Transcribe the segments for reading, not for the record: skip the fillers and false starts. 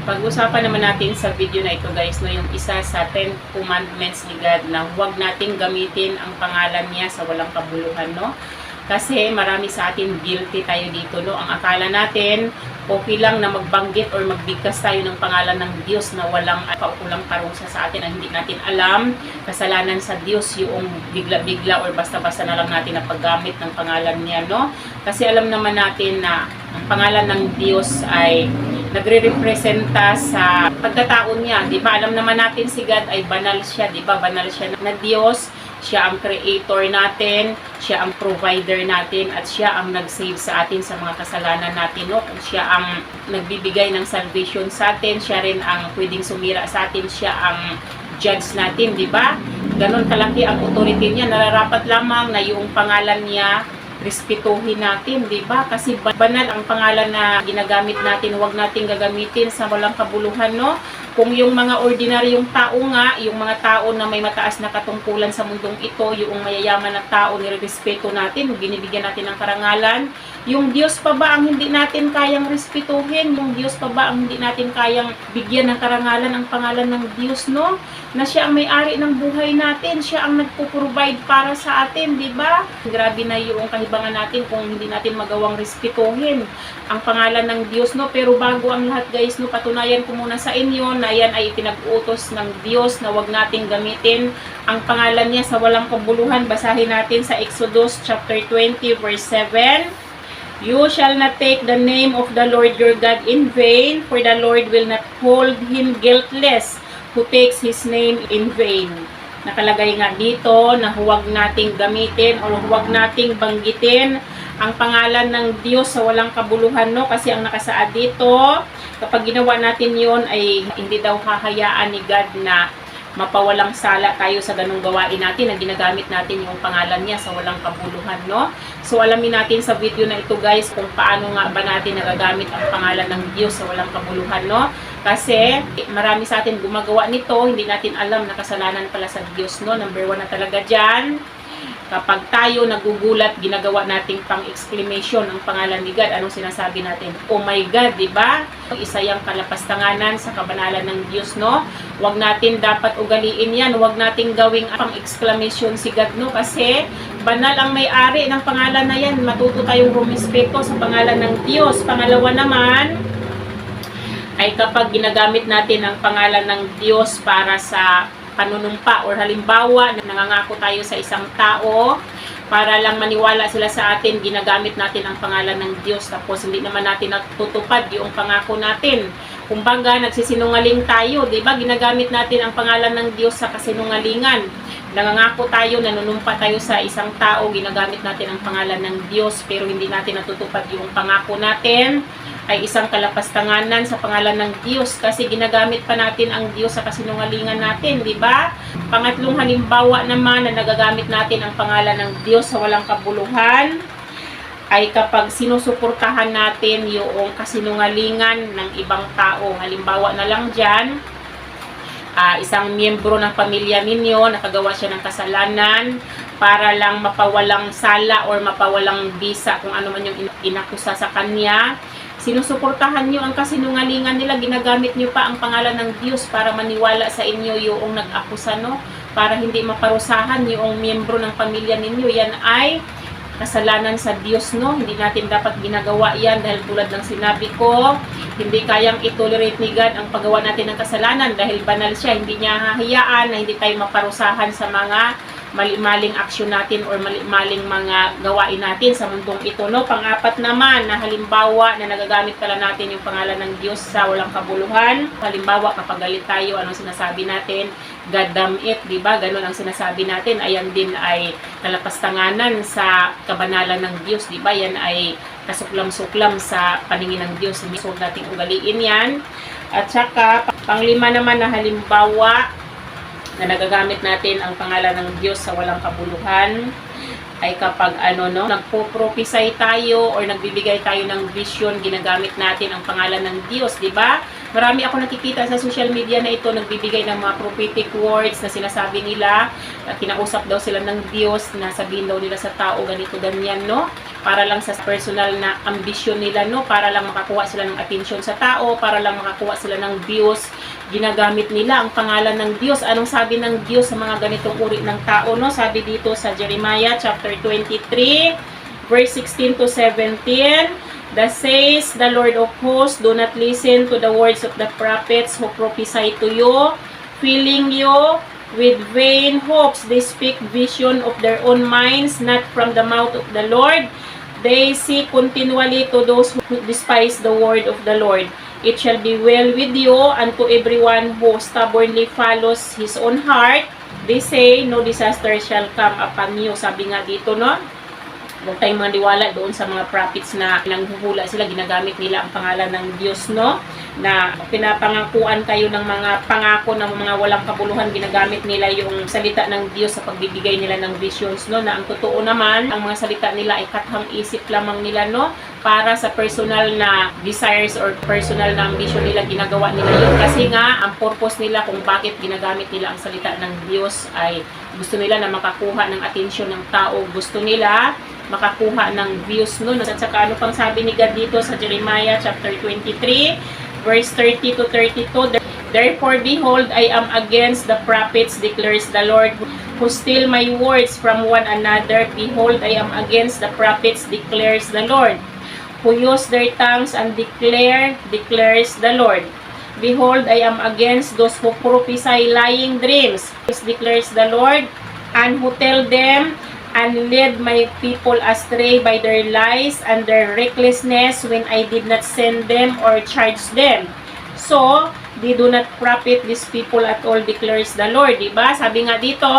Pag-usapan naman natin sa video na ito guys, no, yung isa sa 10 commandments ni God na huwag nating gamitin ang pangalan niya sa walang kabuluhan, no? Kasi marami sa atin guilty tayo dito, no? Ang akala natin, okay lang na magbanggit or magbigkas tayo ng pangalan ng Diyos na walang kaukulang parusa sa atin ang hindi natin alam. Kasalanan sa Diyos yung bigla-bigla or basta-basta na lang natin na paggamit ng pangalan niya, no? Kasi alam naman natin na ang pangalan ng Diyos ay nagre-representa sa pagkatao niya, 'di ba? Alam naman natin si God ay banal siya, 'di ba? Banal siya na Diyos, siya ang creator natin, siya ang provider natin, at siya ang nag-save sa atin sa mga kasalanan natin, no? Siya ang nagbibigay ng salvation sa atin, siya rin ang pwedeng sumira sa atin, siya ang judge natin, 'di ba? Ganon kalaki ang authority niya, nararapat lamang na yung pangalan niya respetuhin natin, di ba? Kasi banal ang pangalan na ginagamit natin, huwag nating gagamitin sa walang kabuluhan, no? Kung yung mga ordinaryong tao nga, yung mga tao na may mataas na katungkulan sa mundong ito, yung mayayaman na tao, nirespeto natin, binibigyan natin ng karangalan, yung Diyos pa ba ang hindi natin kayang respetuhin? Yung Diyos pa ba ang hindi natin kayang bigyan ng karangalan ang pangalan ng Diyos, no? Na siya ang may-ari ng buhay natin, siya ang nagpo-provide para sa atin, di ba? Grabe na yung kahibangan natin kung hindi natin magawang respetuhin ang pangalan ng Diyos, no? Pero bago ang lahat guys, no, patunayan ko muna sa inyo na yan ay pinag-utos ng Diyos na wag nating gamitin ang pangalan niya sa walang kabuluhan. Basahin natin sa Exodus chapter 20 verse 7. You shall not take the name of the Lord your God in vain, for the Lord will not hold him guiltless who takes his name in vain. Nakalagay nga dito na huwag nating gamitin o huwag nating banggitin ang pangalan ng Diyos sa walang kabuluhan, no? Kasi ang nakasaad dito, kapag ginawa natin yon ay hindi daw hahayaan ni God na mapawalang sala tayo sa ganung gawain natin na ginagamit natin yung pangalan niya sa walang kabuluhan, no? So alamin natin sa video na ito guys kung paano nga ba natin nagagamit ang pangalan ng Diyos sa walang kabuluhan, no? Kasi marami sa atin gumagawa nito, hindi natin alam na kasalanan pala sa Diyos, no? Number 1 na talaga dyan. Kapag tayo nagugulat, ginagawa nating pang-exclamation ang pangalan ni God. Anong sinasabi natin? Oh my God, di ba? Isa yung kalapastanganan sa kabanalan ng Diyos, no? Huwag natin dapat ugaliin yan. Huwag nating gawing pang-exclamation si God, no? Kasi banal ang may-ari ng pangalan na yan. Matuto tayong rumispeto sa pangalan ng Diyos. Pangalawa naman, ay kapag ginagamit natin ang pangalan ng Diyos para sa panunumpa or halimbawa nangangako tayo sa isang tao para lang maniwala sila sa atin, ginagamit natin ang pangalan ng Diyos tapos hindi naman natin natutupad yung pangako natin. Kumbaga nagsisinungaling tayo, 'di ba? Ginagamit natin ang pangalan ng Diyos sa kasinungalingan. Nangangako tayo, nanunumpa tayo sa isang tao, ginagamit natin ang pangalan ng Diyos pero hindi natin natutupad yung pangako natin, ay isang kalapastanganan sa pangalan ng Diyos kasi ginagamit pa natin ang Diyos sa kasinungalingan natin, di ba? Pangatlong halimbawa naman na nagagamit natin ang pangalan ng Diyos sa walang kabuluhan ay kapag sinusuportahan natin yung kasinungalingan ng ibang tao. Halimbawa na lang dyan, isang miyembro ng pamilya ninyo, nakagawa siya ng kasalanan para lang mapawalang sala or mapawalang bisa kung ano man yung inakusa sa kanya. Sinusuportahan nyo ang kasinungalingan nila, ginagamit nyo pa ang pangalan ng Diyos para maniwala sa inyo yung nag-akusa, no? Para hindi maparusahan yung miyembro ng pamilya ninyo. Yan ay kasalanan sa Diyos, no? Hindi natin dapat ginagawa yan dahil tulad ng sinabi ko, hindi kayang itolerate ni God ang paggawa natin ng kasalanan dahil banal siya. Hindi niya hahayaan na hindi tayo maparusahan sa mga mali-maling aksyon natin or mali-maling mga gawain natin sa mundong ito, no? Pang-apat naman na halimbawa na nagagamit pala natin yung pangalan ng Diyos sa walang kabuluhan. Halimbawa kapag galit tayo, anong sinasabi natin? God damn it, di ba? Ganun ang sinasabi natin. Ayan din ay kalapastanganan sa kabanalan ng Diyos, di ba? Yan ay kasuklam-suklam sa paningin ng Diyos. Hindi so nating ugaliin yan. At saka panglima naman na halimbawa na nagagamit natin ang pangalan ng Diyos sa walang kabuluhan ay kapag nagpo-prophesy tayo or nagbibigay tayo ng vision, ginagamit natin ang pangalan ng Diyos, di ba? Marami ako nakikita sa social media na ito, nagbibigay ng mga prophetic words na sinasabi nila, kinausap daw sila ng Diyos, na sabihin daw nila sa tao ganito ganyan, no? para lang sa personal na ambisyon nila, no? Para lang makakuha sila ng atensyon sa tao, para lang makakuha sila ng views. Ginagamit nila ang pangalan ng Diyos. Anong sabi ng Diyos sa mga ganitong uri ng tao, no? Sabi dito sa Jeremiah chapter 23, verse 16 to 17, "Thus says the Lord of hosts, do not listen to the words of the prophets who prophesy to you, filling you with vain hopes. They speak vision of their own minds, not from the mouth of the Lord. They say continually to those who despise the word of the Lord, it shall be well with you, and to everyone who stubbornly follows his own heart, they say, no disaster shall come upon you." Sabi nga dito, no? Huwag tayong maniwala doon sa mga prophets na nanghuhula sila, ginagamit nila ang pangalan ng Diyos, no? Na pinapangakuan kayo ng mga pangako ng mga walang kabuluhan, ginagamit nila yung salita ng Diyos sa pagbibigay nila ng visions, no? Na ang totoo naman, ang mga salita nila ay kathang isip lamang nila, no? Para sa personal na desires or personal na ambition nila, ginagawa nila yun. Kasi nga, ang purpose nila kung bakit ginagamit nila ang salita ng Diyos ay gusto nila na makakuha ng atensyon ng tao, gusto nila makakuha ng views, no? At saka ano pang sabi ni God dito sa Jeremiah chapter 23, verse 30 to 32, "Therefore behold, I am against the prophets, declares the Lord, who steal my words from one another. Behold, I am against the prophets, declares the Lord, who use their tongues and declare, declares the Lord. Behold, I am against those who prophesy lying dreams, declares the Lord, and who tell them and lead my people astray by their lies and their recklessness when I did not send them or charge them. So, they do not profit these people at all, declares the Lord." Diba? Sabi nga dito,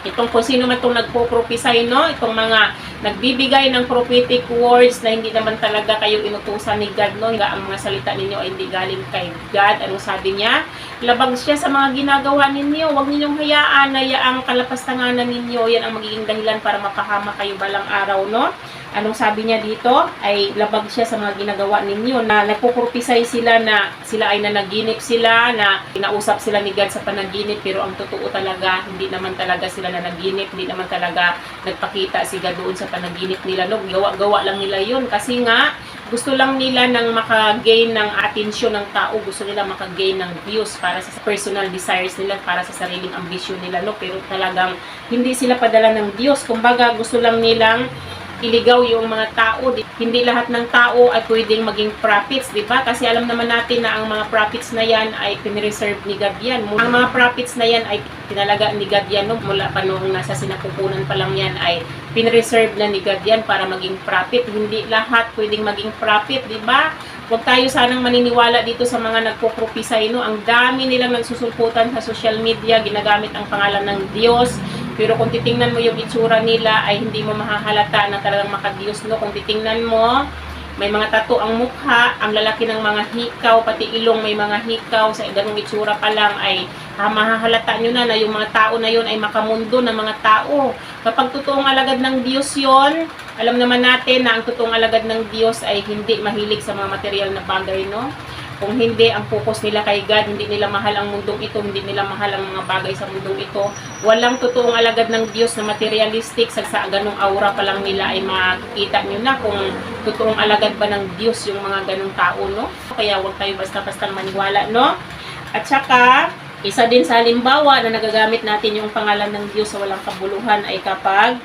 itong kung sino man itong nagpo-prophesy, no? Itong mga nagbibigay ng prophetic words na hindi naman talaga kayo inutusan ni God, no? Ang mga salita ninyo ay hindi galing kay God. Anong sabi niya? Labag siya sa mga ginagawa ninyo. Huwag ninyong hayaan na yaang kalapastanganan ninyo. Yan ang magiging dahilan para mapahama kayo balang araw, no? Anong sabi niya dito? Ay labag siya sa mga ginagawa ninyo na nagpupropisay sila na sila ay nanaginip sila, na kinausap sila ni God sa panaginip, pero ang totoo talaga, hindi naman talaga sila nanaginip, hindi naman talaga nagpakita si God doon sa panaginip nila, no? Gawa-gawa lang nila yun kasi nga gusto lang nila ng maka-gain ng atensyon ng tao, gusto nila maka-gain ng views para sa personal desires nila, para sa sariling ambisyon nila, no? Pero talagang hindi sila padala ng Diyos. Kumbaga gusto lang nilang iligaw yung mga tao. Hindi lahat ng tao ay pwedeng maging prophets, di ba? Kasi alam naman natin na ang mga prophets na yan ay pinreserve ni God yan. Ang mga prophets na yan ay pinalaga ni God yan, no? Mula pa noong nasa sinapupunan pa lang yan ay pinreserve na ni God yan para maging prophet. Hindi lahat pwedeng maging prophet, di ba? Huwag tayo sanang maniniwala dito sa mga nagpo-prophesy, no? Ang dami nilang nagsusulputan sa social media, ginagamit ang pangalan ng Diyos. Pero kung titingnan mo yung itsura nila ay hindi mo mahahalata na talagang makadiyos, no? Kung titingnan mo, may mga tattoo ang mukha, ang lalaki ng mga hikaw, pati ilong may mga hikaw, sa ganung itsura pa lang ay mahahalata nyo na yung mga tao na yun ay makamundo ng mga tao. Kapag totoong alagad ng Diyos yon, alam naman natin na ang totoong alagad ng Diyos ay hindi mahilig sa mga material na bagay, no? Kung hindi, ang focus nila kay God, hindi nila mahal ang mundong ito, hindi nila mahal ang mga bagay sa mundong ito. Walang totoong alagad ng Diyos na materialistic, sa ganong aura pa lang nila ay makikita nyo na kung totoong alagad ba ng Diyos yung mga ganong tao, no? Kaya huwag tayo basta-basta maniwala, no? At saka, isa din sa halimbawa na nagagamit natin yung pangalan ng Diyos sa walang kabuluhan ay kapag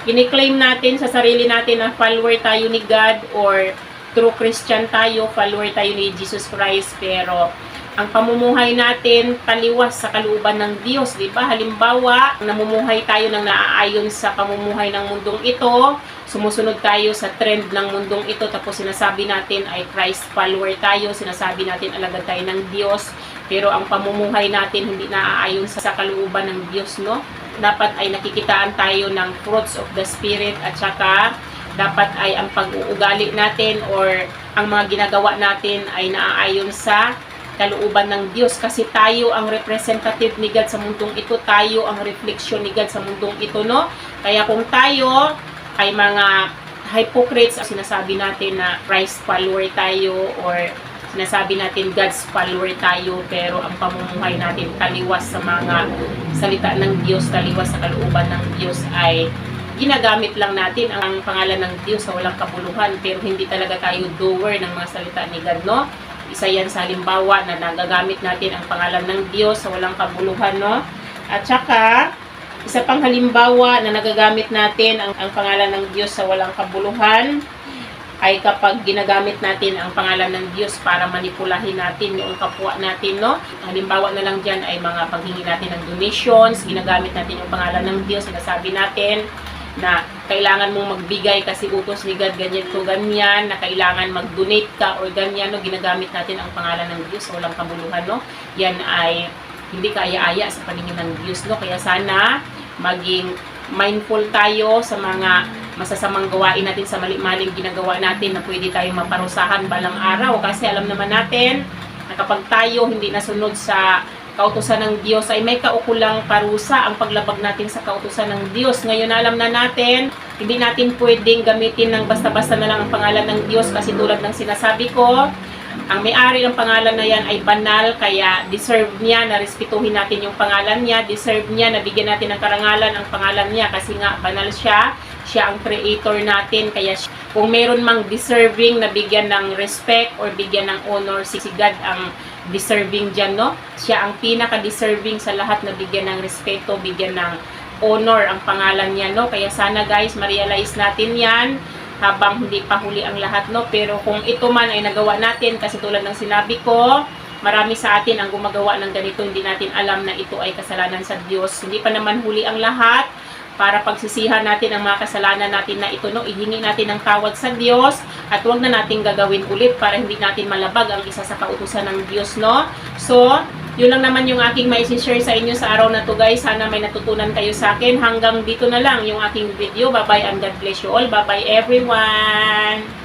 kiniklaim natin sa sarili natin na follower tayo ni God or true Christian tayo, follower tayo ni Jesus Christ, pero ang pamumuhay natin taliwas sa kalooban ng Diyos, di ba? Halimbawa, namumuhay tayo ng naaayon sa pamumuhay ng mundong ito, sumusunod tayo sa trend ng mundong ito, tapos sinasabi natin ay Christ follower tayo, sinasabi natin alagad tayo ng Diyos, pero ang pamumuhay natin hindi naaayon sa kalooban ng Diyos, no? Dapat ay nakikitaan tayo ng fruits of the Spirit, at saka dapat ay ang pag-uugali natin or ang mga ginagawa natin ay naaayon sa kalooban ng Diyos, kasi tayo ang representative ni God sa mundong ito, tayo ang reflection ni God sa mundong ito, no? Kaya kung tayo ay mga hypocrites, sinasabi natin na Christ follower tayo or sinasabi natin God's follower tayo, pero ang pamumuhay natin taliwas sa mga salita ng Diyos, taliwas sa kalooban ng Diyos, ay ginagamit lang natin ang pangalan ng Diyos sa walang kabuluhan, pero hindi talaga tayo doer ng mga salita ni God, no? Isa yan sa halimbawa na nagagamit natin ang pangalan ng Diyos sa walang kabuluhan, no? At saka, isa pang halimbawa na nagagamit natin ang pangalan ng Diyos sa walang kabuluhan ay kapag ginagamit natin ang pangalan ng Diyos para manipulahin natin yung kapwa natin, no? Halimbawa na lang dyan ay mga paghingi natin ng donations, ginagamit natin yung pangalan ng Diyos, sinasabi natin na kailangan mong magbigay kasi utos ni God, ganyan to ganyan, na kailangan mag-donate ka or ganyan, no? Ginagamit natin ang pangalan ng Diyos sa walang kabuluhan, no? Yan ay hindi kaaya-aya sa paningin ng Diyos, no? Kaya sana maging mindful tayo sa mga masasamang gawain natin, sa mali-maling ginagawa natin na pwede tayong maparusahan balang araw, kasi alam naman natin na kapag tayo hindi nasunod sa kautusan ng Diyos ay may kaukulang parusa ang paglabag natin sa kautusan ng Diyos. Ngayon alam na natin, hindi natin pwedeng gamitin ng basta-basta na lang ang pangalan ng Diyos, kasi tulad ng sinasabi ko, ang may-ari ng pangalan na yan ay banal, kaya deserve niya na respetuhin natin yung pangalan niya, deserve niya na bigyan natin ng karangalan ang pangalan niya, kasi nga banal siya, siya ang creator natin, kaya kung meron mang deserving na bigyan ng respect or bigyan ng honor, si God ang deserving dyan, no? Siya ang pinaka-deserving sa lahat na bigyan ng respeto, bigyan ng honor ang pangalan niya, no? Kaya sana guys, ma-realize natin yan habang hindi pa huli ang lahat, no? Pero kung ito man ay nagawa natin, kasi tulad ng sinabi ko, marami sa atin ang gumagawa ng ganito, hindi natin alam na ito ay kasalanan sa Diyos. Hindi pa naman huli ang lahat, para pagsisihan natin ang mga kasalanan natin na ito, no? Ihingi natin ng tawad sa Diyos at huwag na natin gagawin ulit para hindi natin malabag ang isa sa kautusan ng Diyos, no? So, yun lang naman yung aking mai-share sa inyo sa araw na to guys. Sana may natutunan kayo sa akin. Hanggang dito na lang yung aking video. Bye-bye and God bless you all. Bye-bye everyone!